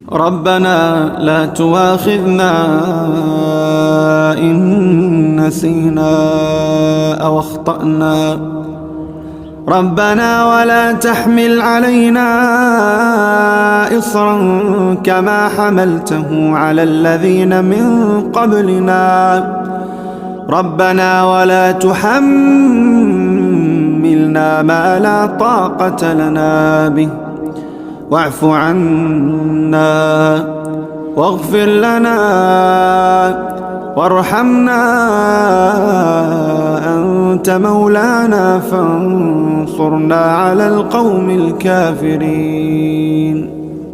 ربنا لا تؤاخذنا إن نسينا أو أخطأنا. ربنا ولا تحمل علينا إصرا كما حملته على الذين من قبلنا. ربنا ولا تحملنا ما لا طاقة لنا به واعف عنا واغفر لنا وارحمنا أنت مولانا فانصرنا على القوم الكافرين.